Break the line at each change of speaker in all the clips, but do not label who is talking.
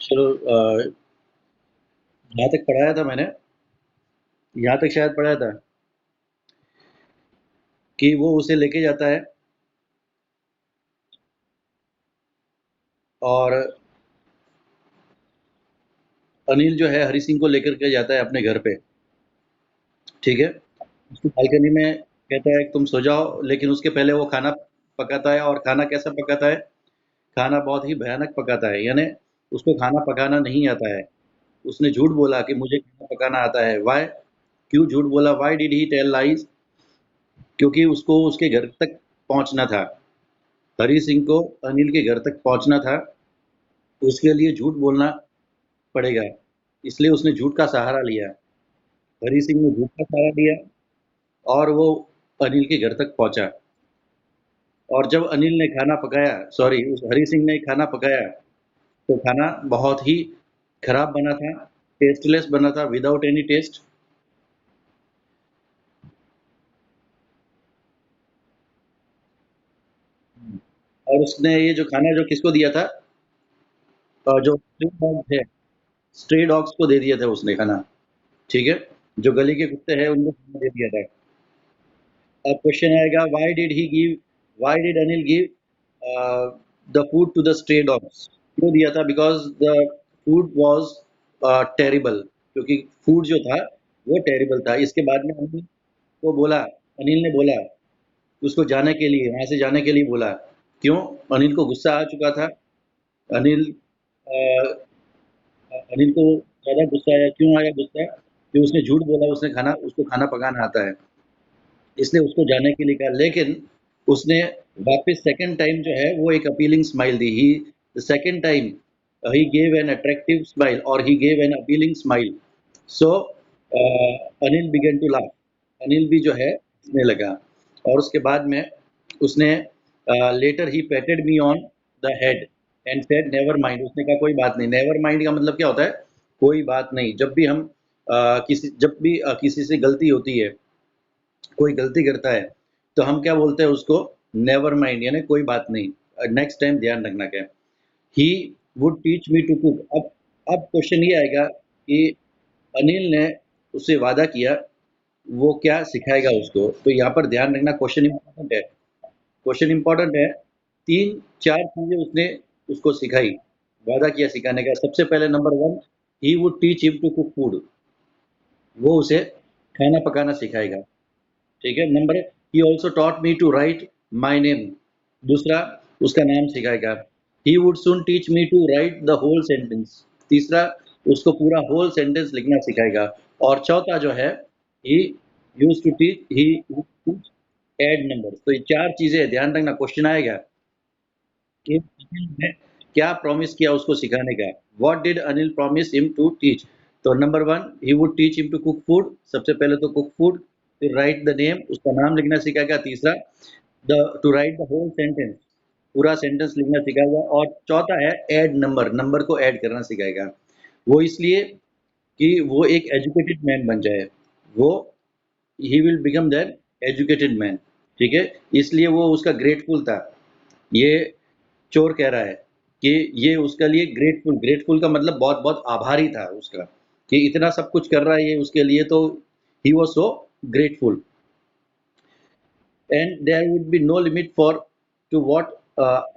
चलो, यहाँ तक पढ़ाया था मैंने, यहाँ तक शायद पढ़ाया था कि वो उसे लेके जाता है और अनिल जो है हरी सिंह को लेकर के जाता है अपने घर पे। ठीक है, उसकी बालकनी में कहता है कि तुम सो जाओ, लेकिन उसके पहले वो खाना पकाता है। और खाना कैसा पकाता है? खाना बहुत ही भयानक पकाता है, यानी उसको खाना पकाना नहीं आता है। उसने झूठ बोला कि मुझे खाना पकाना आता है। वाई? क्यों झूठ बोला? Why did he tell lies? क्योंकि उसको उसके घर तक पहुंचना था। हरी सिंह को अनिल के घर तक पहुंचना था, उसके लिए झूठ बोलना पड़ेगा। इसलिए उसने झूठ का सहारा लिया। हरी सिंह ने झूठ का सहारा लिया और वो अनिल के घर तक पहुंचा। और जब अनिल ने खाना पकाया, सॉरी, उस हरी सिंह ने खाना पकाया, तो खाना बहुत ही खराब बना था, टेस्टलेस बना था, विदाउट एनी टेस्ट। और उसने ये जो खाना जो किसको दिया था? जो स्ट्रे डॉग्स है, स्ट्रे डॉग्स को दे दिया था उसने खाना। ठीक है, जो गली के कुत्ते हैं उनको खाना दे दिया था। अब क्वेश्चन आएगा, why did Anil give the food to the stray dogs? क्यों दिया था? Because the food was terrible, क्योंकि फूड जो था वो टेरिबल था। इसके बाद में अनिल ने बोला उसको जाने के लिए, वहां से जाने के लिए बोला। क्यों? अनिल को गुस्सा आ चुका था। अनिल अ, अनिल को ज्यादा गुस्सा आया। क्यों आया गुस्सा? कि उसने झूठ बोला, उसको खाना पकाना आता है, इसलिए उसको जाने के लिए कहा। लेकिन उसने वापस सेकंड टाइम जो है वो एक अपीलिंग स्माइल दी। He the second time he gave an attractive smile और he gave an appealing smile. So Anil began to laugh. Anil भी जो है हंसने लगा। और उसके बाद में उसने later he patted me on the head and said never mind. उसने कहा कोई बात नहीं। नेवर माइंड का मतलब क्या होता है? कोई बात नहीं। किसी से गलती होती है, कोई गलती करता है, तो हम क्या बोलते हैं उसको? नेवर माइंड, यानी कोई बात नहीं, नेक्स्ट टाइम ध्यान रखना। क्या? He would teach me to cook. अब क्वेश्चन ये आएगा कि अनिल ने उससे वादा किया, वो क्या सिखाएगा उसको? तो यहाँ पर ध्यान रखना, क्वेश्चन इंपॉर्टेंट है। क्वेश्चन इंपॉर्टेंट है। तीन चार चीजें उसने उसको सिखाई, वादा किया सिखाने का। सबसे पहले number one, he would teach him to cook food. वो उसे खाना पकाना सिखाएगा। ठीक है। Number, he also taught me to write my name. दूसरा, उसका नाम सिखाएगा। He would soon teach me to write the whole sentence. तीसरा, उसको पूरा होल सेंटेंस लिखना सिखाएगा। और चौथा जो है, he use to teach he add number. तो ये चार चीजें ध्यान रखना, क्वेश्चन आएगा कि अनिल ने क्या प्रॉमिस किया उसको सिखाने का। What did Anil promise him to teach? तो number one, he would teach him to cook food. सबसे पहले तो कुक फूड। फिर राइट द नेम, उसका नाम लिखना सिखाएगा। तीसरा, the to write the whole sentence, पूरा सेंटेंस लिखना सिखाएगा। और चौथा है ऐड नंबर, नंबर को ऐड करना सिखाएगा। वो इसलिए कि वो एक एजुकेटेड मैन बन जाए। वो he will become that educated man. ठीक है, इसलिए वो उसका ग्रेटफुल था। ये चोर कह रहा है कि ये उसके लिए ग्रेटफुल, ग्रेटफुल का मतलब बहुत बहुत आभारी था उसका, कि इतना सब कुछ कर रहा है ये उसके लिए। तो he was so grateful and there would be no limit for to what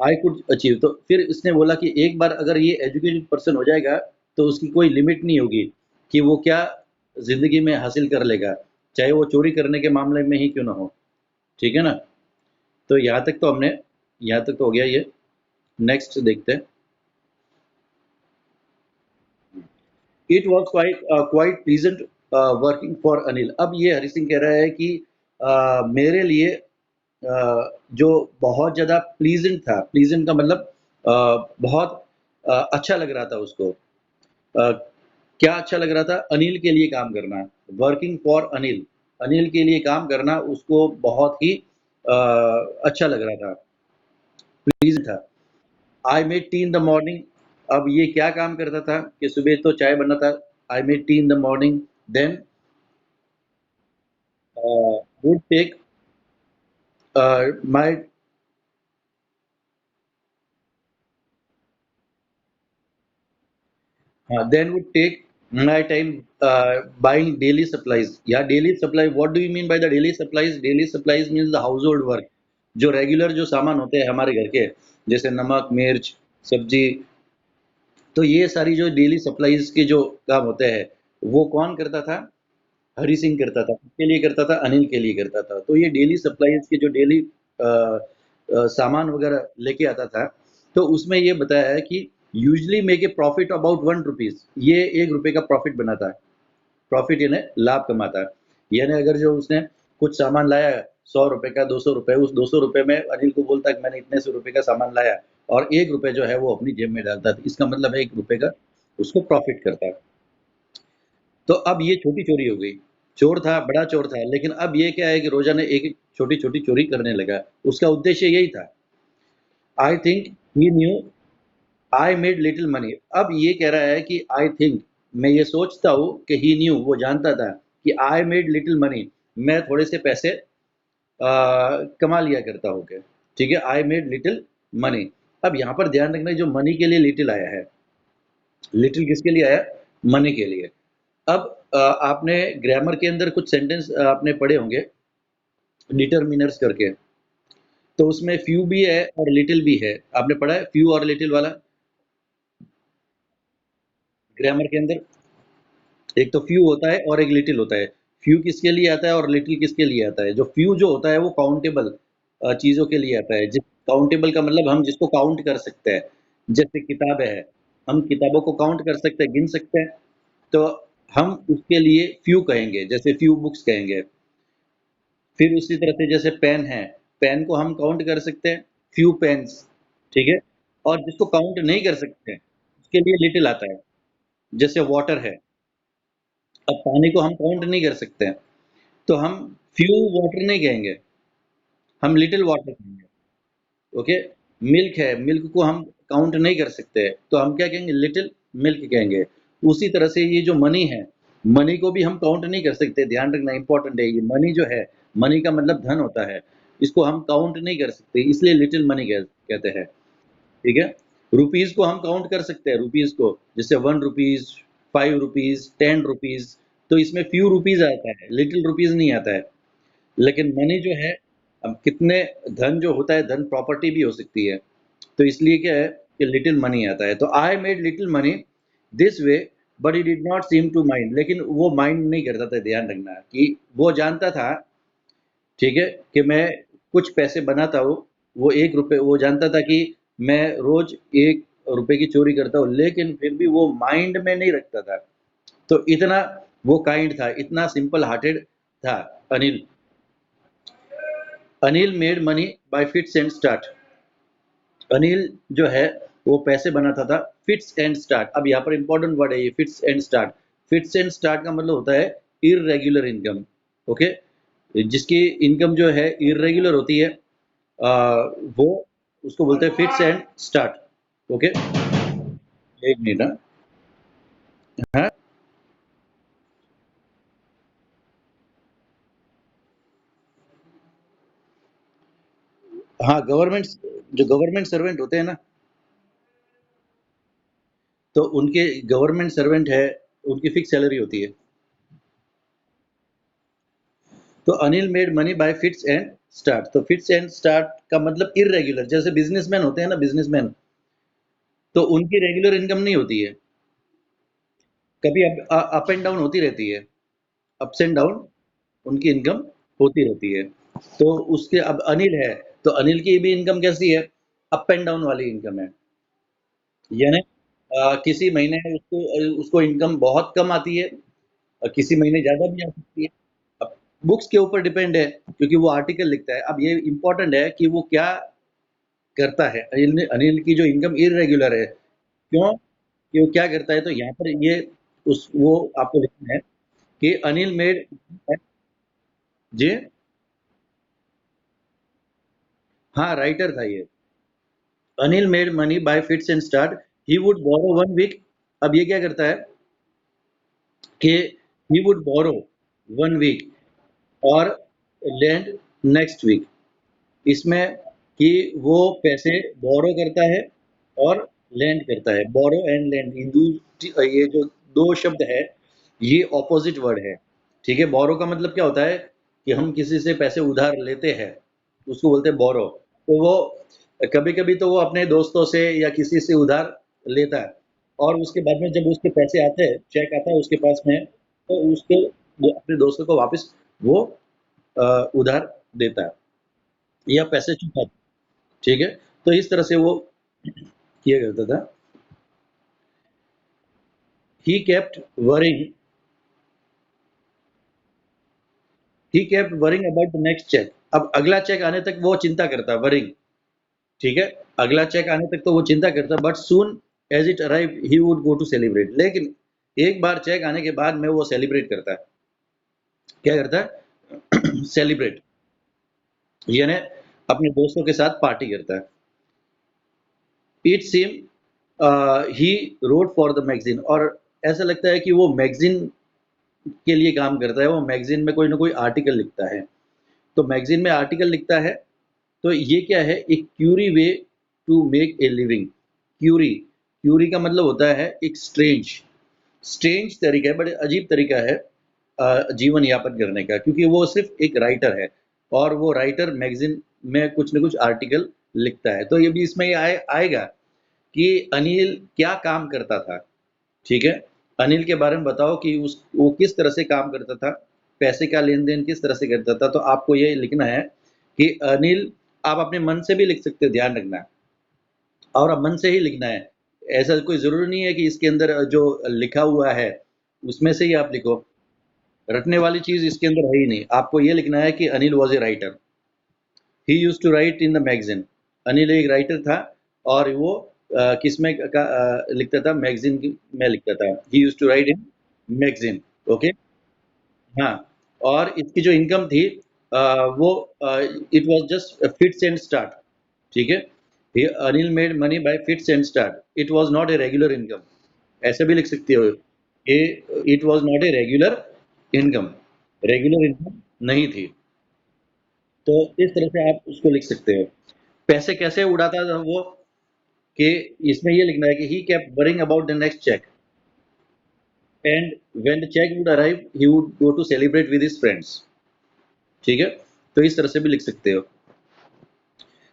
I could achieve. तो फिर इसने बोला कि एक बार अगर ये एजुकेटेड पर्सन हो जाएगा, तो उसकी कोई लिमिट नहीं होगी कि वो क्या जिंदगी में हासिल कर लेगा, चाहे वो चोरी करने के मामले में ही क्यों ना हो। ठीक है ना? तो यहाँ तक तो हो गया ये। नेक्स्ट देखते हैं। It was quite pleasant working for Anil. अब ये हरि सिंह कह रहा है कि मेरे लिए जो बहुत ज़्यादा प्लीजेंट था, प्लीजेंट का मतलब बहुत अच्छा लग रहा था उसको। अ, क्या अच्छा लग रहा था? अनिल के लिए काम करना, वर्किंग फॉर अनिल, अनिल के लिए काम करना उसको बहुत ही अच्छा लग रहा था, प्लीज था। आई made tea in the morning. अब ये क्या काम करता था कि सुबह तो चाय बनाता। I made tea in the morning, then would take my हाँ, then would take my time buying daily supplies. Yeah, daily supply. What do you mean by the daily supplies? Daily supplies means the household work. जो regular जो सामान होते हैं हमारे घर के, जैसे नमक, मिर्च, सब्जी, तो ये सारी जो डेली सप्लाईज के जो काम होते हैं, वो कौन करता था? हरि सिंह करता था। किसके लिए करता था? अनिल के लिए करता था। तो ये डेली सप्लाईज के जो डेली सामान वगैरह लेके आता था, तो उसमें ये बताया है कि usually make a profit about 1 rupees, ये 1 रुपए का प्रॉफिट बनाता है। प्रॉफिट यानी लाभ कमाता है। यानी अगर जो उसने कुछ सामान लाया 100 रुपए का, 200 रुपए, उस 200 रुपए में अनिल को बोलता है कि मैंने इतने सौ रुपए का सामान लाया, और 1 रुपए जो है वो अपनी जेब में डालता है। इसका मतलब है 1 रुपए का उसको प्रॉफिट करता है। तो अब ये छोटी चोरी हो गई। चोर था, बड़ा चोर था, लेकिन अब ये क्या है कि रोजाना एक एक छोटी छोटी चोरी करने लगा। उसका उद्देश्य यही था। I think he new I made little money. अब ये कह रहा है कि आई थिंक, मैं ये सोचता हूँ कि ही न्यू, वो जानता था कि आई मेड लिटिल मनी, मैं थोड़े से पैसे कमा लिया करता हूँ के। ठीक है, आई मेड लिटिल मनी। अब यहाँ पर ध्यान रखना, जो मनी के लिए लिटिल आया है, लिटिल किसके लिए आया? मनी के लिए। अब आपने ग्रामर के अंदर कुछ सेंटेंस आपने पढ़े होंगे डिटरमिनर्स करके, तो उसमें फ्यू भी है और लिटिल भी है। आपने पढ़ा है फ्यू और लिटिल वाला ग्रामर के अंदर? एक तो फ्यू होता है और एक लिटिल होता है। फ्यू किसके लिए आता है और लिटिल किसके लिए आता है? जो फ्यू जो होता है वो काउंटेबल चीज़ों के लिए आता है। जिस काउंटेबल का मतलब हम जिसको काउंट कर सकते हैं। जैसे किताबें हैं, हम किताबों को काउंट कर सकते हैं, गिन सकते हैं, तो हम उसके लिए फ्यू कहेंगे, जैसे फ्यू बुक्स कहेंगे। फिर उसी तरह से जैसे पेन है, पेन को हम काउंट कर सकते हैं, फ्यू पेन्स, ठीक है? और जिसको काउंट नहीं कर सकते हैं, उसके लिए लिटिल आता है, जैसे वाटर है। अब पानी को हम काउंट नहीं कर सकते हैं, तो हम फ्यू वाटर नहीं कहेंगे, हम लिटिल वाटर कहेंगे। ओके? मिल्क है, मिल्क को हम काउंट नहीं कर सकते हैं, तो हम क्या कहेंगे? लिटिल मिल्क कहेंगे। उसी तरह से ये जो मनी है, मनी को भी हम काउंट नहीं कर सकते। ध्यान रखना, इंपॉर्टेंट है ये। मनी जो है, मनी का मतलब धन होता है, इसको हम काउंट नहीं कर सकते, इसलिए लिटिल मनी कहते हैं। ठीक है? रुपीस को हम काउंट कर सकते हैं, रुपीस को, जैसे 1 रुपीज, 5 रुपीज, 10 रुपीज, तो इसमें फ्यू रुपीज आता है, लिटिल रुपीज नहीं आता है। लेकिन मनी जो है, अब कितने, धन जो होता है, धन प्रॉपर्टी भी हो सकती है, तो इसलिए क्या है कि लिटिल मनी आता है। तो I made little money this way, but he did not seem to mind, लेकिन वो माइंड नहीं करता था। ध्यान रखना कि वो जानता था, ठीक है, कि मैं कुछ पैसे बनाता हूँ। वो 1 रुपए, वो जानता था कि मैं रोज 1 रुपए की चोरी करता हूँ, लेकिन फिर भी वो माइंड में नहीं रखता था। तो इतना वो काइंड था, इतना सिंपल हार्टेड था Anil. Anil made money by fits and start. Anil जो है वो पैसे बनाता था फिट्स एंड स्टार्ट। अब यहाँ पर इंपॉर्टेंट वर्ड है ये, fits and start. Fits and start का मतलब होता है इररेगुलर इनकम। ओके? जिसकी इनकम जो है इररेगुलर होती है, वो उसको बोलते हैं फिट्स एंड स्टार्ट। ओके? एक मिनट। हाँ, हाँ, गवर्नमेंट, जो गवर्नमेंट सर्वेंट होते हैं ना, तो उनके, गवर्नमेंट सर्वेंट है, उनकी फिक्स सैलरी होती है। तो Anil made money by fits and start. तो फिट्स एंड स्टार्ट का मतलब इररेगुलर, जैसे बिजनेसमैन होते हैं ना, बिजनेसमैन, तो उनकी रेगुलर इनकम नहीं होती है। कभी अप एंड डाउन होती रहती है, अप्स एंड डाउन उनकी इनकम होती रहती है। तो उसके, अब अनिल है, तो अनिल की भी इनकम कैसी है? अप एंड डाउन वाली इनकम है। यानी किसी महीने उसको उसको इनकम बहुत कम आती है, और किसी महीने ज़्यादा भी आ सकती है। अब बुक्स के ऊपर डिपेंड है, क्योंकि वो आर्टिकल लिखता है। अब ये इम्पोर्टेंट है कि वो क्या करता है। अनिल की जो इनकम इर्रेगुलर है, क्यों? कि वो क्या करता है, तो यहाँ पर ये उस वो आपको लिखना है कि अनिल मेड, जी, हाँ, राइटर था ये। Anil made money by fits and start, he would borrow 1 week. अब ये क्या करता है कि ही वुड बोरो 1 वीक और लैंड नेक्स्ट वीक। इसमें कि वो पैसे बोरो करता है और लैंड करता है, बोरो एंड लैंड हिंदू, ये जो दो शब्द है, ये ऑपोजिट वर्ड है। ठीक है, बोरो का मतलब क्या होता है कि हम किसी से पैसे उधार लेते हैं, उसको बोलते हैं बोरो। तो वो कभी कभी तो वो अपने दोस्तों से या किसी से उधार लेता है, और उसके बाद में जब उसके पैसे आते हैं, चेक आता है उसके पास में, तो उसको वो अपने दोस्तों को वापस वो उधार देता है या पैसे चुकाता है। ठीक है, तो इस तरह से वो किया करता था। He kept worrying he kept worrying about the next cheque. अब अगला चेक आने तक वो चिंता करता है, वरिंग। ठीक है, अगला चेक आने तक तो वो चिंता करता, but soon as it arrive he would go to celebrate. लेकिन एक बार चेक आने के बाद में वो सेलिब्रेट करता है। क्या करता है? सेलिब्रेट, यानी अपने दोस्तों के साथ पार्टी करता है। It seem he road for the magazine, और ऐसा लगता है कि वो मैगजीन के लिए काम करता है, वो मैगजीन में कोई ना कोई आर्टिकल लिखता है। तो मैगजीन में आर्टिकल लिखता है, तो ये क्या है? एक queer way to make a living. Queer, queer का मतलब होता है एक स्ट्रेंज, स्ट्रेंज तरीका है, बड़े अजीब तरीका है जीवन यापन करने का, क्योंकि वो सिर्फ एक राइटर है, और वो राइटर मैगजीन में कुछ न कुछ आर्टिकल लिखता है। तो ये भी इसमें आएगा कि अनिल क्या काम करता था। ठीक है, अनिल के बारे में बताओ कि उस वो किस तरह से काम करता था, पैसे का लेन देन किस तरह से करता था। तो आपको ये लिखना है कि अनिल, आप अपने मन से भी लिख सकते हो, ध्यान रखना, और अब मन से ही लिखना है। ऐसा कोई ज़रूरी नहीं है कि इसके अंदर जो लिखा हुआ है उसमें से ही आप लिखो, रटने वाली चीज़ इसके अंदर है ही नहीं। आपको ये लिखना है कि Anil was a writer, he use to write in the magazine. Anil एक राइटर था, और वो किस में लिखता था? मैगजीन में लिखता था। He use to write in magazine. Okay, हाँ। और इसकी जो इनकम थी, वो it was just fits and start. ठीक है, Anil made money by fits and start, it was not a regular income. ऐसे भी लिख सकते हो, ये it was not a regular income, regular income नहीं थी। तो इस तरह से आप उसको लिख सकते हो। पैसे कैसे उड़ाता था वो, कि इसमें ये लिखना है कि he kept worrying about the next cheque, and when the cheque would arrive he would go to celebrate with his friends. ठीक है, तो इस तरह से भी लिख सकते हो।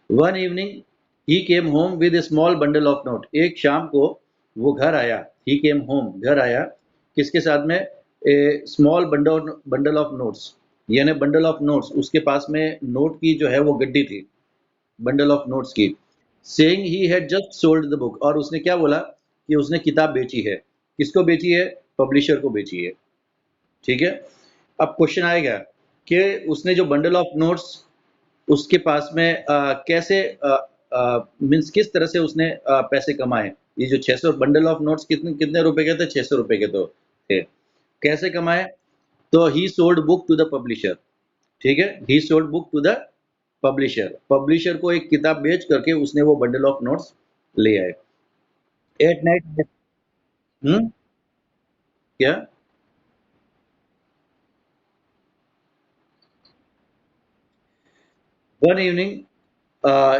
One evening he came home with A small bundle of note. एक शाम को वो घर आया, ही केम होम, घर आया, किसके साथ में? A small bundle bundle of notes, यानी बंडल ऑफ नोट्स, उसके पास में नोट की जो है वो गड्डी थी, बंडल ऑफ नोट्स की। Saying he had just sold the book, और उसने क्या बोला कि उसने किताब बेची है। किसको बेची है? पब्लिशर को बेची है। ठीक है, अब क्वेश्चन आएगा कि उसने जो बंडल ऑफ नोट्स उसके पास में कैसे मीन्स किस तरह से उसने पैसे कमाए। ये जो 600 बंडल ऑफ नोट्स कितने कितने रुपए के थे? 600 रुपए के तो थे। कैसे कमाए? तो he sold book to the publisher. ठीक है, he sold book to the publisher, publisher को एक किताब बेच करके उसने वो बंडल ऑफ नोट्स ले आए। एट नाइट, हम्म, क्या? One evening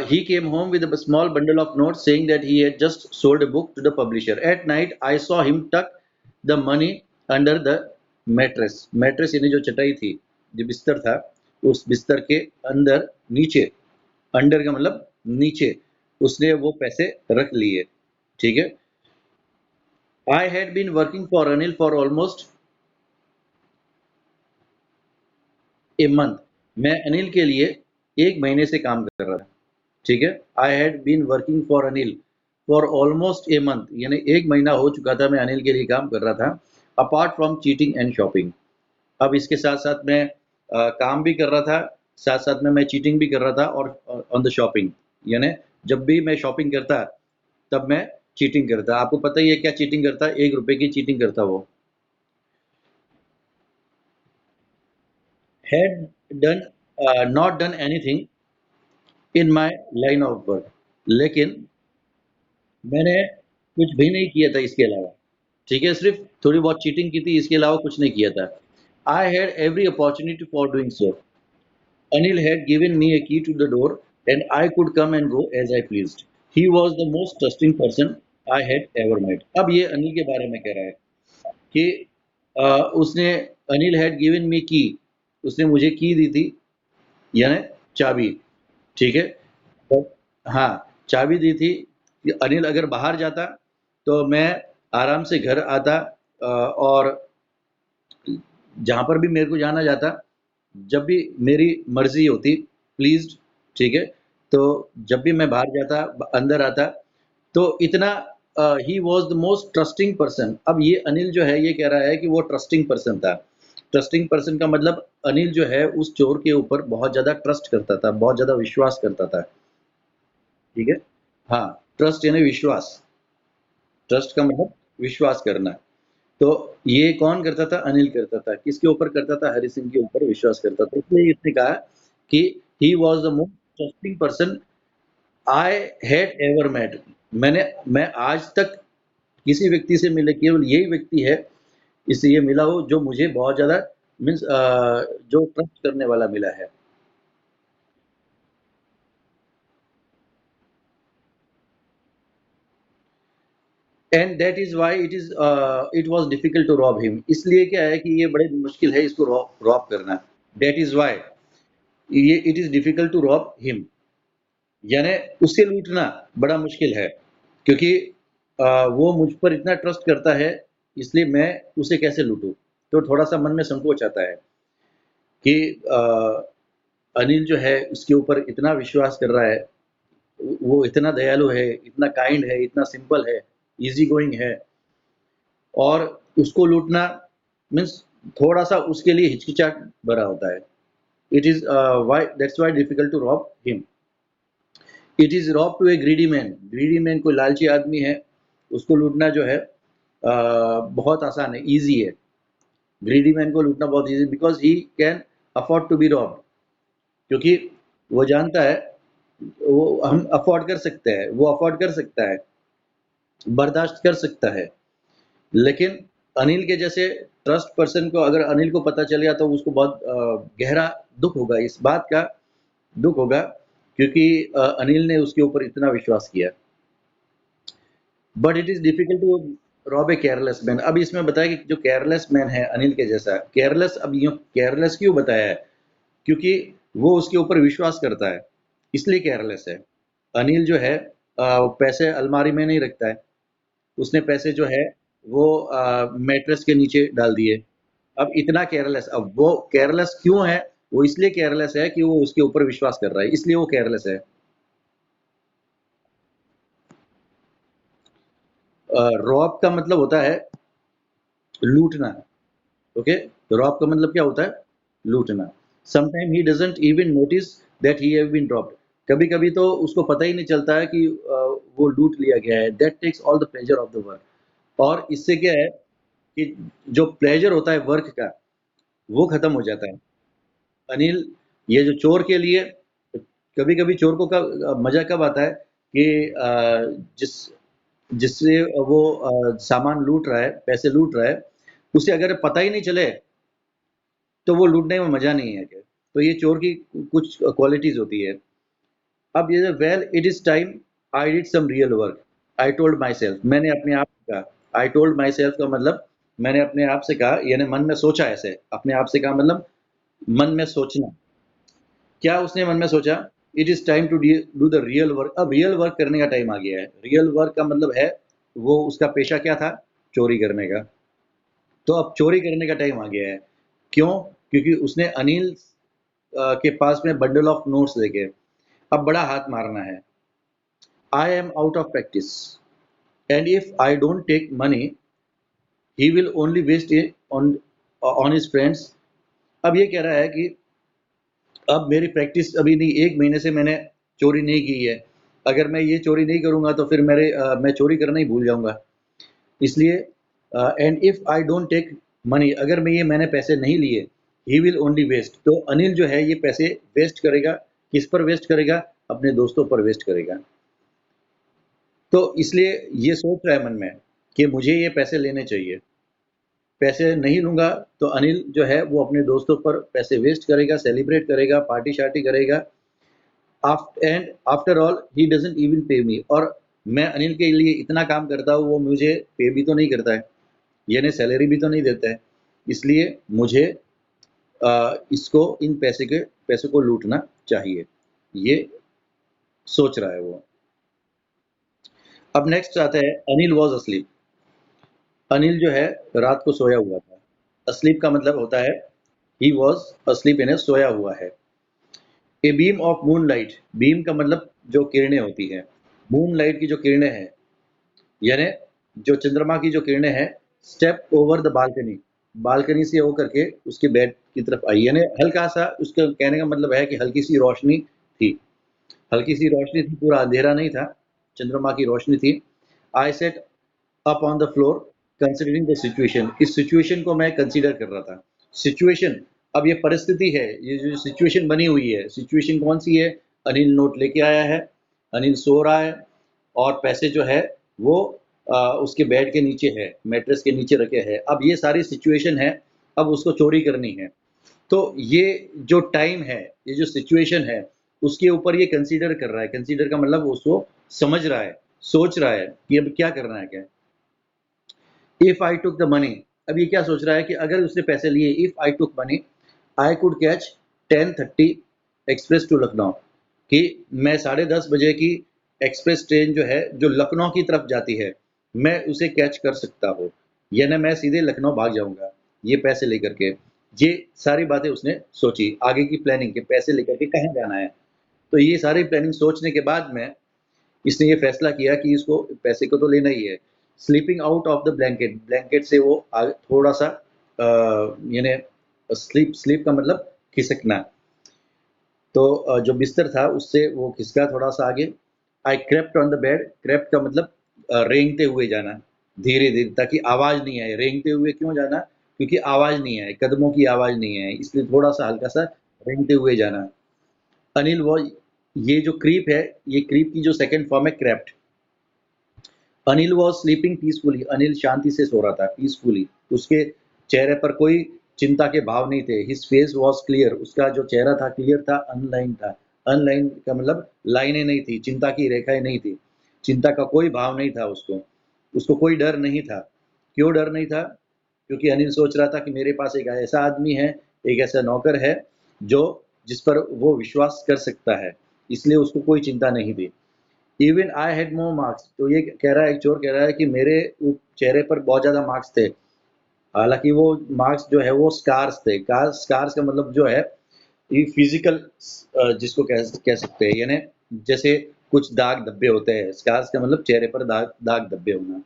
he came home with a small bundle of notes saying that he had just sold a book to the publisher. At night, I saw him tuck the money under the mattress. Mattress यानी जो चटाई थी, जो बिस्तर था, उस बिस्तर के अंदर, नीचे, अंडर का मतलब नीचे, उसने वो पैसे रख लिए। ठीक है, I had been working for Anil for almost a month. मैं अनिल के लिए एक महीने से काम कर रहा था। ठीक है, I had been working for Anil for almost a month, यानी एक महीना हो चुका था मैं अनिल के लिए काम कर रहा था। Apart from cheating and shopping, अब इसके साथ साथ मैं काम भी कर रहा था, साथ साथ में मैं चीटिंग भी कर रहा था, और ऑन द शॉपिंग, यानी जब भी मैं शॉपिंग करता तब मैं चीटिंग करता। आपको पता ही है क्या चीटिंग करता? 1 रुपए की चीटिंग करता वो। Had done not done anything in my line of work, लेकिन मैंने कुछ भी नहीं किया था इसके अलावा। ठीक है, सिर्फ थोड़ी बहुत चीटिंग की थी, इसके अलावा कुछ नहीं किया था। I had every opportunity for doing so. Anil had given me a key to the door and I could come and go as I pleased. He was the most trusting person I had ever met. अब ये अनिल के बारे में कह रहा है कि उसने अनिल हैड गिवन मी की, उसने मुझे की दी थी, यानी चाबी, ठीक है? तो हाँ, चाबी दी थी कि अनिल अगर बाहर जाता तो मैं आराम से घर आता, और जहाँ पर भी मेरे को जाना जाता, जब भी मेरी मर्जी होती, प्लीज, ठीक है? तो जब भी मैं बाहर जाता, अंदर आता, तो इतना, ही was the most trusting person. अब ये अनिल जो है ये कह रहा है कि वो ट्रस्टिंग पर्सन था। ट्रस्टिंग पर्सन का मतलब अनिल जो है उस चोर के ऊपर बहुत ज्यादा ट्रस्ट करता था, बहुत ज्यादा विश्वास करता था, ठीक है? हाँ, ट्रस्ट यानी विश्वास। ट्रस्ट का मतलब विश्वास करना। तो ये कौन करता था? अनिल करता था। किसके ऊपर करता था? हरि सिंह के ऊपर विश्वास करता था। इसलिए इसने कहा कि he was the most trusting person I had ever met. मैं आज तक किसी व्यक्ति से मिले, केवल यही व्यक्ति है इससे ये मिला हो जो मुझे बहुत ज्यादा मीन्स जो ट्रस्ट करने वाला मिला है। And that is why it was difficult to rob him. इसलिए क्या है कि ये बड़े मुश्किल है इसको रॉब रॉब करना। दैट इज वाई ये it is difficult to rob him, यानी उससे लूटना बड़ा मुश्किल है, क्योंकि वो मुझ पर इतना ट्रस्ट करता है, इसलिए मैं उसे कैसे लूटूं। तो थोड़ा सा मन में संकोच आता है कि अनिल जो है उसके ऊपर इतना विश्वास कर रहा है, वो इतना दयालु है, इतना काइंड है, इतना सिंपल है, इजी गोइंग है, और उसको लूटना मीन्स थोड़ा सा उसके लिए हिचकिचाहट भरा होता है। It is why that's why difficult to rob him. It is rob to a greedy man. Greedy man कोई लालची आदमी है, उसको लूटना जो है बहुत आसान है, ईजी है। ग्रीडी मैन को लूटना बहुत easy, because he can afford to be robbed, क्योंकि वो जानता है वो हम अफोर्ड कर सकते हैं, वो अफोर्ड कर सकता है, बर्दाश्त कर सकता है। लेकिन अनिल के जैसे ट्रस्ट पर्सन को अगर अनिल को पता चल गया तो उसको बहुत गहरा दुख होगा, इस बात का दुख होगा, क्योंकि अनिल ने उसके ऊपर इतना विश्वास किया। But it is difficult to rob a careless man. अब इसमें बताया कि जो केयरलेस मैन है अनिल के जैसा केयरलेस, अब यूँ केयरलेस क्यों बताया है? क्योंकि वो उसके ऊपर विश्वास करता है, इसलिए केयरलेस है। अनिल जो है पैसे अलमारी में नहीं रखता है, उसने पैसे जो है वो मैट्रेस के नीचे डाल दिए। अब इतना केयरलेस, अब वो केयरलेस क्यों है? वो इसलिए केयरलेस है कि वो उसके ऊपर विश्वास कर रहा है, इसलिए वो केयरलेस है। रॉब का मतलब होता है लूटना। ओके, रॉब का मतलब क्या होता है? लूटना। Sometime he doesn't even notice that he have been robbed. कभी कभी तो उसको पता ही नहीं चलता है कि वो लूट लिया गया है। That takes all the pleasure of the work. और इससे क्या है कि जो प्लेजर होता है वर्क का, वो खत्म हो जाता है। अनिल, ये जो चोर के लिए, कभी कभी चोर को कब मजा कब आता है कि जिस जिससे वो सामान लूट रहा है, पैसे लूट रहा है, उसे अगर पता ही नहीं चले तो वो लूटने में मजा नहीं है। तो ये चोर की कुछ क्वालिटीज होती है। अब ये well it is time I did some real work, I told myself. मैंने अपने आप से कहा, आई टोल्ड माई सेल्फ का मतलब मैंने अपने आप से कहा, यानी मन में सोचा। ऐसे अपने आप से कहा मतलब मन में सोचना। क्या उसने मन में सोचा? It is time to do the real work. अब रियल वर्क करने का टाइम आ गया है। रियल वर्क का मतलब है, वो उसका पेशा क्या था? चोरी करने का। तो अब चोरी करने का टाइम आ गया है। क्यों? क्योंकि उसने अनिल के पास में बंडल ऑफ नोट्स देखे। अब बड़ा हाथ मारना है। I am out of practice, and if I don't take money he will only waste it on on his friends. अब ये कह रहा है कि अब मेरी प्रैक्टिस अभी नहीं, 1 महीने से मैंने चोरी नहीं की है। अगर मैं ये चोरी नहीं करूंगा तो फिर मैं चोरी करना ही भूल जाऊंगा। इसलिए and if I don't take money, अगर मैंने पैसे नहीं लिए, ही विल ओनली वेस्ट। तो अनिल जो है ये पैसे वेस्ट करेगा। किस पर वेस्ट करेगा? अपने दोस्तों पर वेस्ट करेगा। तो इसलिए ये सोच रहा है मन में कि मुझे ये पैसे लेने चाहिए। पैसे नहीं लूंगा तो अनिल जो है वो अपने दोस्तों पर पैसे वेस्ट करेगा, सेलिब्रेट करेगा, पार्टी शार्टी करेगा। And after all he doesn't even पे मी। और मैं अनिल के लिए इतना काम करता हूँ, वो मुझे पे भी तो नहीं करता है, यानी सैलरी भी तो नहीं देता है, इसलिए मुझे इसको इन पैसे को लूटना चाहिए, ये सोच रहा है वो। अब नेक्स्ट आता है, अनिल वॉज अस्लीप। अनिल जो है रात को सोया हुआ था। अस्लीप का मतलब होता है ही वॉज अस्लीप, यानी सोया हुआ है। A beam of moon light, beam का मतलब जो किरणें होती हैं, मून लाइट की जो किरणें हैं, यानी जो चंद्रमा की जो किरणें हैं, step over the balcony, balcony से होकर के उसके बेड की तरफ आई, यानी हल्का सा, उसके कहने का मतलब है कि हल्की सी रोशनी थी, हल्की सी रोशनी थी, पूरा अंधेरा नहीं था, चंद्रमा की रोशनी थी। I set up on the floor considering the situation, इस सिचुएशन को मैं कंसीडर कर रहा था। सिचुएशन, अब ये परिस्थिति है, ये जो सिचुएशन बनी हुई है, सिचुएशन कौन सी है? अनिल नोट लेके आया है, अनिल सो रहा है, और पैसे जो है वो उसके बेड के नीचे है, मैट्रेस के नीचे रखे हैं। अब ये सारी सिचुएशन है, अब उसको चोरी करनी है। तो ये जो टाइम है, ये जो सिचुएशन है, उसके ऊपर ये कंसीडर कर रहा है। कंसीडर का मतलब उसको समझ रहा है, सोच रहा है कि अब क्या करना है, क्या। If I took the money, अब ये क्या सोच रहा है कि अगर उसने पैसे लिए, if I took money I could catch 10:30 express to Lucknow, कि मैं 10:30 बजे की एक्सप्रेस ट्रेन जो है, जो लखनऊ की तरफ जाती है, मैं उसे कैच कर सकता हूँ, यानी मैं सीधे लखनऊ भाग जाऊंगा ये पैसे लेकर के। ये सारी बातें उसने सोची, आगे की प्लानिंग के पैसे लेकर के कहाँ जाना है। तो ये सारी प्लानिंग सोचने के बाद में इसने ये फैसला किया कि इसको पैसे को तो लेना ही है। Sleeping out of the blanket, blanket से वो थोड़ा सा यानी स्लीप, स्लीप का मतलब खिसकना, तो जो बिस्तर था उससे वो खिसका थोड़ा सा आगे। I crept on the bed, crept का मतलब रेंगते हुए जाना, धीरे धीरे, ताकि आवाज नहीं आए। रेंगते हुए क्यों जाना? क्योंकि आवाज नहीं आए, कदमों की आवाज नहीं आए, इसलिए थोड़ा सा हल्का सा रेंगते हुए जाना। अनिल वो, ये जो क्रीप है, ये क्रीप की जो सेकंड फॉर्म है crept. Anil was sleeping peacefully, Anil शांति से सो रहा था, पीसफुली, उसके चेहरे पर कोई चिंता के भाव नहीं थे। हिज फेस वॉज क्लियर, उसका जो चेहरा था क्लियर था, अनलाइन था। अनलाइन का मतलब लाइनें नहीं थी, चिंता की रेखाएं नहीं थी, चिंता का कोई भाव नहीं था उसको, उसको कोई डर नहीं था। क्यों डर नहीं था? क्योंकि अनिल सोच रहा था कि मेरे पास एक ऐसा आदमी है, एक ऐसा नौकर है, जो जिस पर वो विश्वास कर सकता है, इसलिए उसको कोई चिंता नहीं थी। Even I had more marks, तो ये कह रहा है, एक चोर कह रहा है कि मेरे चेहरे पर बहुत ज़्यादा मार्क्स थे। हालांकि वो मार्क्स जो है वो स्कार्स थे। स्कार्स का मतलब जो है ये फिजिकल, जिसको कह सकते हैं, यानी जैसे कुछ दाग धब्बे होते हैं, स्कार्स का मतलब चेहरे पर दाग दाग धब्बे होना।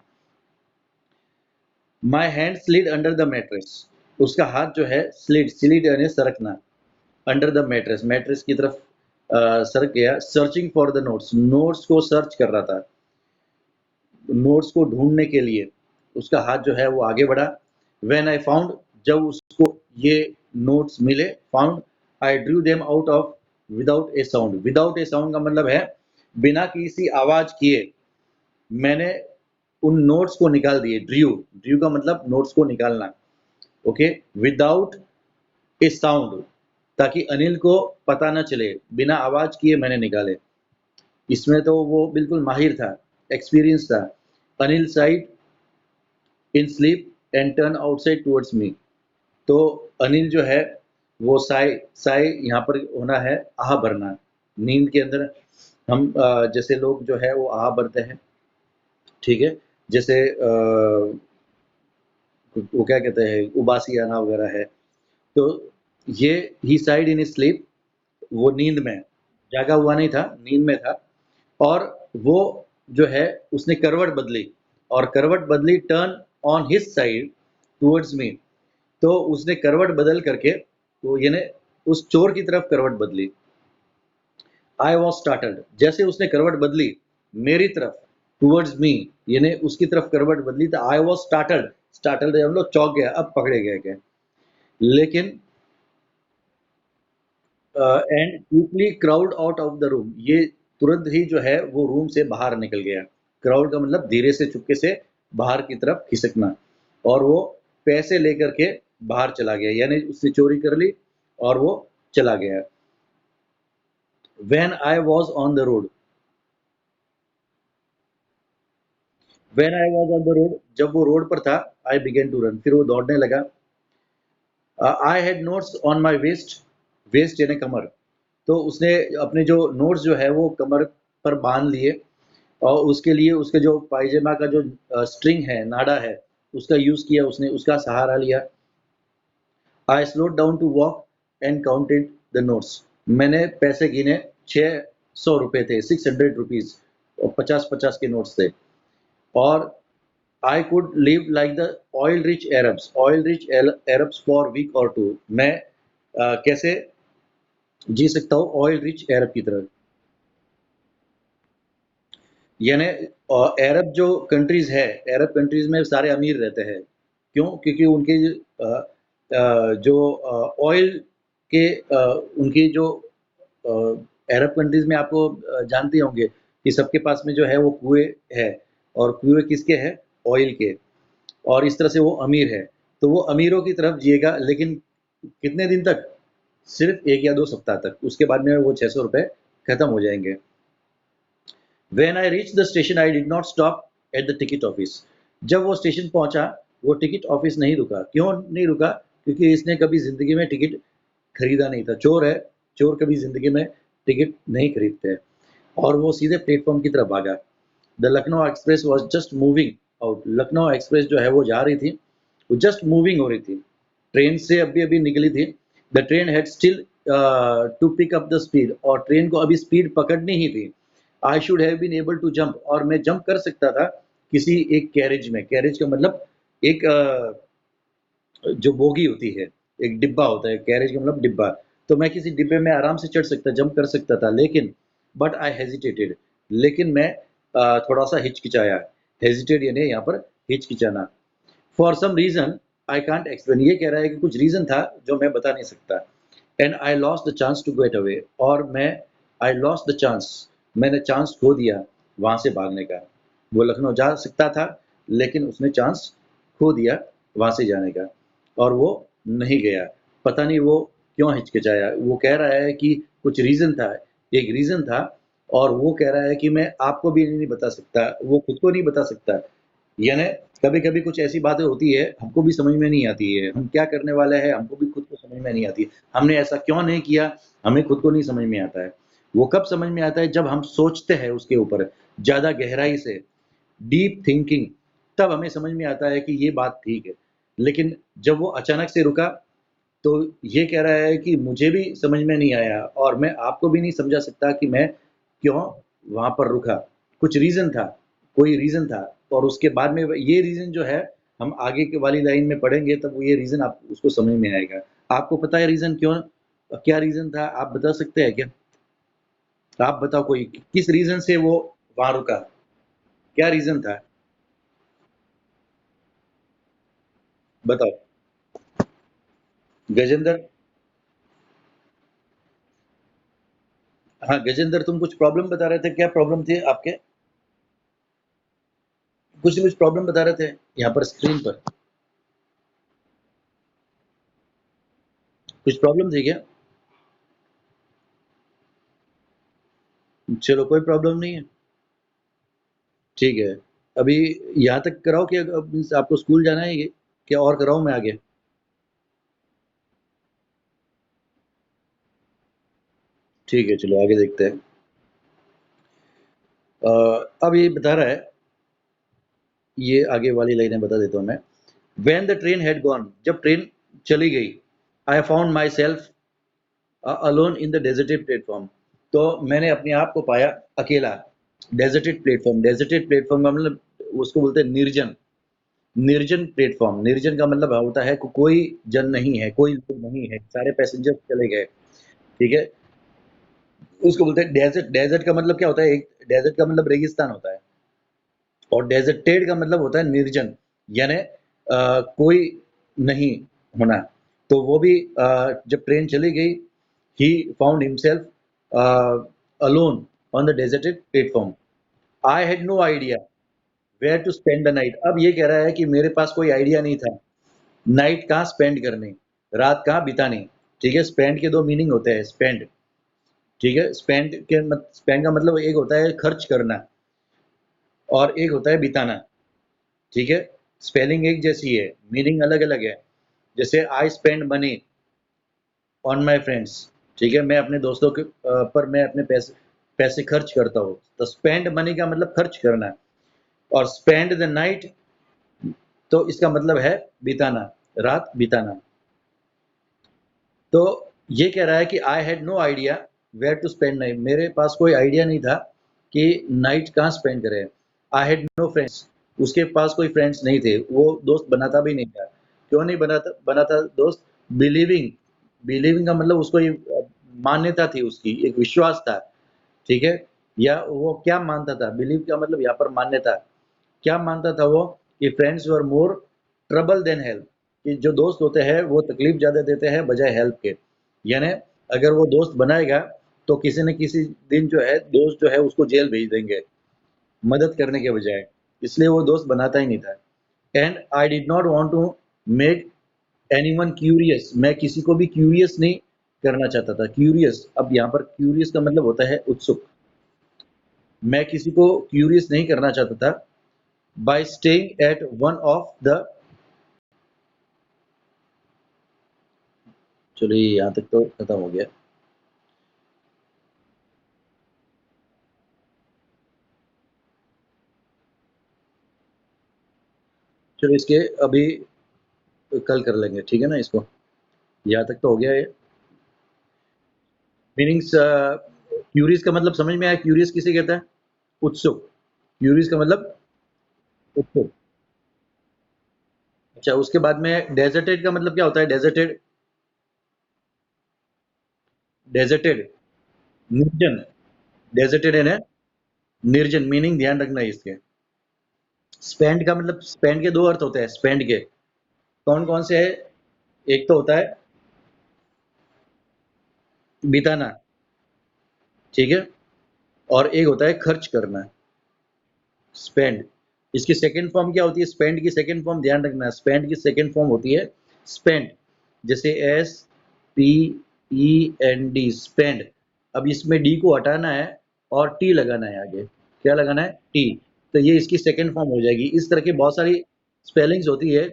My hand slid under the mattress, उसका हाथ जो है स्लिड, स्लिड यानी सरकना, अंडर द मैट्रेस, मैट्रेस की तरफ सरक गया। Searching for the notes, notes को सर्च कर रहा था, नोट्स को ढूंढने के लिए उसका हाथ जो है वो आगे बढ़ा। व्हेन आई फाउंड, जब उसको ये नोट्स मिले, found, I drew them out of without A sound. Without A sound का मतलब है बिना किसी आवाज किए मैंने उन नोट्स को निकाल दिए। ड्रू, ड्रू का मतलब नोट्स को निकालना, ओके। विदाउट ए साउंड, ताकि अनिल को पता ना चले, बिना आवाज किए मैंने निकाले। इसमें तो वो बिल्कुल माहिर था, एक्सपीरियंस था। Anil side in sleep and turn outside towards me, तो अनिल जो है वो साय, साय यहाँ पर होना है आह भरना, नींद के अंदर हम जैसे लोग जो है वो आह भरते हैं, ठीक है, जैसे वो क्या कहते हैं, उबासी आना वगैरह है। तो ये ही साइड इन स्लीप, वो नींद में, जागा हुआ नहीं था, नींद में था। और वो जो है उसने करवट बदली, और करवट बदली, turn on his side towards me, तो उसने करवट बदल करके, तो यानी उस चोर की तरफ करवट बदली। आई वॉज स्टार्टल्ड, जैसे उसने करवट बदली मेरी तरफ, टुवर्ड्स मी, यानी उसकी तरफ करवट बदली, तो आई वॉज स्टार्टल्ड, स्टार्टल्ड हम लोग चौंक गया, अब पकड़े गए क्या। लेकिन and quickly crowd out of the room, ये तुरंत ही जो है वो रूम से बाहर निकल गया। क्राउड का मतलब धीरे से, चुपके से बाहर की तरफ खिसकना, और वो पैसे लेकर के बाहर चला गया, यानी उसने चोरी कर ली और वो चला गया। When I was on the road, when I was on the road, जब वो रोड पर था, आई बिगेन टू रन, फिर वो दौड़ने लगा। I had notes on my waist, waist यानी कमर, तो उसने अपने जो नोट्स जो है वो कमर पर बांध लिए, और उसके लिए उसके जो पायजामा का जो स्ट्रिंग है, नाड़ा है, उसका यूज़ किया उसने, उसका सहारा लिया। I slowed down to walk and counted the notes, मैंने पैसे गिने, 600 रुपये थे, 600 रुपीज़, और 50-50 के नोट्स थे। और I could live like the oil rich Arabs for week or two, मैं कैसे जी सकता हूँ ऑयल रिच अरब की तरह, यानी अरब जो कंट्रीज है, अरब कंट्रीज में सारे अमीर रहते हैं। क्यों? क्योंकि उनके जो ऑयल के उनकी जो अरब कंट्रीज में आपको जानते होंगे कि सबके पास में जो है वो कुएं है, और कुएं किसके हैं? ऑयल के। और इस तरह से वो अमीर है, तो वो अमीरों की तरफ जिएगा, लेकिन कितने दिन तक? सिर्फ 1 या 2 सप्ताह तक, उसके बाद में वो 600 रुपये खत्म हो जाएंगे। When I reached the station, I did not stop at the ticket office. जब वो स्टेशन पहुंचा, वो टिकट ऑफिस नहीं रुका। क्यों नहीं रुका? क्योंकि इसने कभी जिंदगी में टिकट खरीदा नहीं था। चोर है, चोर कभी जिंदगी में टिकट नहीं खरीदते। और वो सीधे प्लेटफॉर्म की तरफ भागा। The Lucknow express was just moving out, Lucknow express जो है वो जा रही थी, वो जस्ट मूविंग हो रही थी, ट्रेन से अभी अभी निकली थी। The train had still to pick up the speed, और ट्रेन को अभी स्पीड पकड़नी ही थी। I should have been able to jump, और मैं जंप कर सकता था किसी एक कैरेज में। कैरेज का मतलब एक जो बोगी होती है, एक डिब्बा होता है, कैरेज का मतलब डिब्बा। तो मैं किसी डिब्बे में आराम से चढ़ सकता, जंप कर सकता था, लेकिन बट आई हेजिटेटेड, लेकिन मैं थोड़ा सा हिचकिचाया। हेजिटेट यानी यहाँ पर हिचकिचाना। For some reason I can't explain, ये कह रहा है कि कुछ रीजन था जो मैं बता नहीं सकता। And I lost the chance to get away, और मैं आई लॉस्ट द चांस, मैंने चांस खो दिया वहाँ से भागने का। वो लखनऊ जा सकता था, लेकिन उसने चांस खो दिया वहाँ से जाने का, और वो नहीं गया। पता नहीं वो क्यों हिचकिचाया। वो कह रहा है कि कुछ रीज़न था, एक रीज़न था, और वो कह रहा है कि मैं आपको भी नहीं बता सकता, वो खुद को नहीं बता सकता। यानी कभी-कभी कुछ ऐसी बातें होती है, हमको भी समझ में नहीं आती है, हम क्या करने वाले हैं, हमको भी खुद को समझ में नहीं आती है। हमने ऐसा क्यों नहीं किया, हमें खुद को नहीं समझ में आता है। वो कब समझ में आता है? जब हम सोचते हैं उसके ऊपर, ज़्यादा गहराई से, डीप थिंकिंग, तब हमें समझ में आता है कि ये बात ठीक है। लेकिन जब वो अचानक से रुका, तो ये कह रहा है कि मुझे भी समझ में नहीं आया, और मैं आपको भी नहीं समझा सकता कि मैं क्यों वहाँ पर रुका। कुछ रीज़न था, कोई रीज़न था, और उसके बाद में ये रीज़न जो है, हम आगे की वाली लाइन में पढ़ेंगे, तब वो ये रीज़न आप उसको समझ में आएगा। आपको पता है रीज़न क्यों, क्या रीज़न था? आप बता सकते हैं क्या? आप बताओ कोई, किस रीज़न से वो वहाँ रुका? क्या रीज़न था? बताओ। गजेंद्र, हाँ, गजेंद्र, तुम कुछ प्रॉब्लम बता रहे थे, क्या प्रॉब्लम थी आपके? कुछ न कुछ प्रॉब्लम बता रहे थे यहाँ पर स्क्रीन पर, कुछ प्रॉब्लम थी क्या? चलो, कोई प्रॉब्लम नहीं है, ठीक है। अभी यहाँ तक कराओ कि अब मीन्स आपको स्कूल जाना है, ये क्या और कराऊँ मैं आगे? ठीक है, चलो आगे देखते हैं। अब ये बता रहा है, ये आगे वाली लाइनें बता देता हूँ मैं। When the train had gone, जब ट्रेन चली गई, I found my self alone in the deserted platform, तो मैंने अपने आप को पाया अकेला। डेजर्टेड प्लेटफॉर्म, डेजर्टेड प्लेटफॉर्म का मतलब उसको बोलते हैं निर्जन। निर्जन प्लेटफॉर्म, निर्जन का मतलब होता है कोई जन नहीं है, कोई लोग नहीं है, सारे पैसेंजर चले गए। ठीक है, उसको बोलते हैं डेजर्ट। डेजर्ट का मतलब क्या होता है? एक डेजर्ट का मतलब रेगिस्तान होता है, और डेजर्टेड का मतलब होता है निर्जन, यानी कोई नहीं होना। तो वो भी जब ट्रेन चली गई, he found himself alone on the deserted platform. I had no idea where to spend the night. अब ये कह रहा है कि मेरे पास कोई आइडिया नहीं था नाइट कहाँ स्पेंड करनी, रात कहाँ बितानी। ठीक है, स्पेंड के दो मीनिंग होते हैं, स्पेंड, ठीक है, स्पेंड के स्पेंड का मतलब एक होता है खर्च करना, और एक होता है बिताना। ठीक है, स्पेलिंग एक जैसी है, मीनिंग अलग अलग है। जैसे I spend money on my friends, ठीक है, मैं अपने दोस्तों के पर मैं अपने पैसे पैसे खर्च करता हूँ। तो स्पेंड मनी का मतलब खर्च करना, और स्पेंड द नाइट तो इसका मतलब है बिताना, रात बिताना। तो ये कह रहा है कि I had no idea where to spend night, मेरे पास कोई आइडिया नहीं था कि नाइट कहाँ स्पेंड करें। आई हैड नो फ्रेंड्स, उसके पास कोई फ्रेंड्स नहीं थे, वो दोस्त बनाता भी नहीं था। क्यों नहीं बनाता बनाता दोस्त? बिलीविंग, बिलीविंग का मतलब उसको ये मान्यता थी, उसकी एक विश्वास था, ठीक है। या वो क्या मानता था, बिलीव का मतलब यहाँ पर मान्यता। क्या मानता था वो? कि friends were more trouble than help, कि जो दोस्त होते हैं वो तकलीफ ज़्यादा देते हैं बजाय हेल्प के। यानी अगर वो दोस्त बनाएगा तो किसी न किसी दिन जो है दोस्त जो है उसको जेल भेज देंगे मदद करने के बजाय, इसलिए वो दोस्त बनाता ही नहीं था। And I did not want to make anyone curious, मैं किसी को भी क्यूरियस नहीं करना चाहता था। क्यूरियस, अब यहाँ पर क्यूरियस का मतलब होता है उत्सुक, मैं किसी को क्यूरियस नहीं करना चाहता था। Bye staying at one of the, चलिए यहाँ तक तो खत्म हो गया। चलो इसके अभी कल कर लेंगे, ठीक है ना इसको, यहाँ तक तो हो गया है। मीनिंग्स, क्यूरियस का मतलब समझ में आया? क्यूरियस किसे कहता है? उत्सुक। क्यूरियस का मतलब उत्सुक। अच्छा, उसके बाद में डेजर्टेड का मतलब क्या होता है? डेजर्टेड, डेजर्टेड निर्जन, डेजर्टेड है ना, निर्जन। मीनिंग ध्यान रखना है इसके। स्पेंड का मतलब, स्पेंड के दो अर्थ होते हैं स्पेंड के, कौन कौन से है? एक तो होता है बिताना, ठीक है, और एक होता है खर्च करना, स्पेंड। इसकी सेकंड फॉर्म क्या होती है? स्पेंड की सेकंड फॉर्म ध्यान रखना, स्पेंड की सेकंड फॉर्म होती है स्पेंड, जैसे S P E N D, spend. अब इसमें डी को हटाना है और टी लगाना है आगे। क्या लगाना है? टी। तो ये इसकी सेकंड फॉर्म हो जाएगी। इस तरह की बहुत सारी स्पेलिंग्स होती है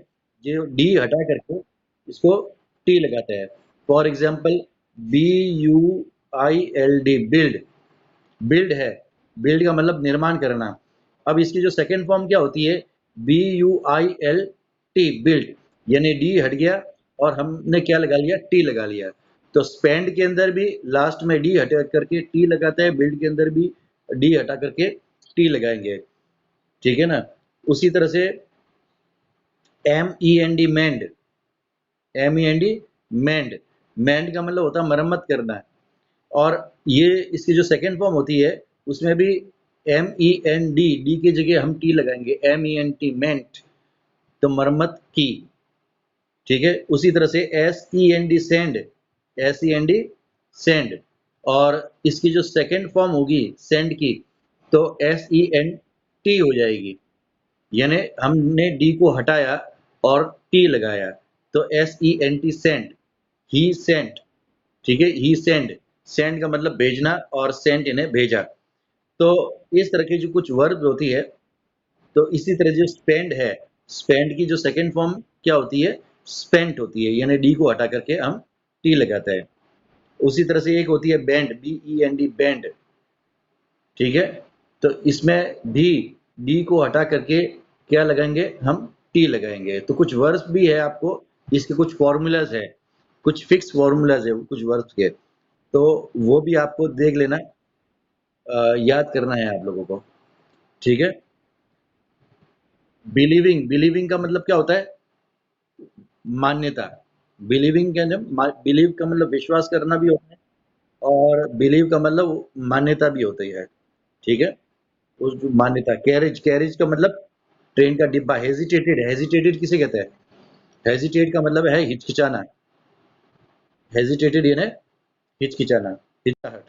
जो डी हटा करके इसको टी लगाते हैं। For example, B U I L D, build, build है, बिल्ड का मतलब निर्माण करना। अब इसकी जो सेकंड फॉर्म क्या होती है? B U I L T, built, यानी डी हट गया और हमने क्या लगा लिया? टी लगा लिया। तो स्पेंड के अंदर भी लास्ट में डी हटा करके टी लगाता है, बिल्ड के अंदर भी डी हटा करके टी लगाएंगे, ठीक है ना। उसी तरह से एम ई एन डी, मेंड, एम ई एन डी, मेंड, मेंड का मतलब होता है मरम्मत करना। और ये इसकी जो सेकेंड फॉर्म होती है उसमें भी M E N D, D की जगह हम टी लगाएंगे, M E N T, meant, तो मरम्मत की, ठीक है। उसी तरह से S E N D, send, S E N D, send. और इसकी जो सेकेंड फॉर्म होगी सेंड की, तो एस ई एन टी हो जाएगी, यानी हमने डी को हटाया और टी लगाया, तो S E N T, sent, he sent, ठीक है, ही सेंड, सेंड का मतलब भेजना और सेंट इन्हें भेजा। तो इस तरह की जो कुछ वर्ब होती है, तो इसी तरह जो स्पेंड है, स्पेंड की जो सेकंड फॉर्म क्या होती है? स्पेंट होती है, यानी डी को हटा करके हम टी लगाते हैं। उसी तरह से एक होती है bend, B E N D, bend, ठीक है। तो इसमें भी डी को हटा करके क्या लगाएंगे? हम टी लगाएंगे। तो कुछ वर्ब्स भी है आपको, इसके कुछ फॉर्मूलाज है, कुछ फिक्स फॉर्मूलाज है कुछ वर्ब्स के, तो वो भी आपको देख लेना, याद करना है आप लोगों को, ठीक है। बिलीविंग, बिलीविंग का मतलब क्या होता है? मान्यता। बिलीविंग के अंदर बिलीव का मतलब विश्वास करना भी होता है, और बिलीव का मतलब मान्यता भी होती है, ठीक है। उस जो मान्यता, कैरेज, कैरेज का मतलब ट्रेन का डिब्बा। हेजिटेटेड, हेजिटेटेड किसे कहते हैं? हेजिटेट का मतलब है हिचकिचाना, हेजिटेटेड यानी हिचकिचाना, हिचकिचाहट।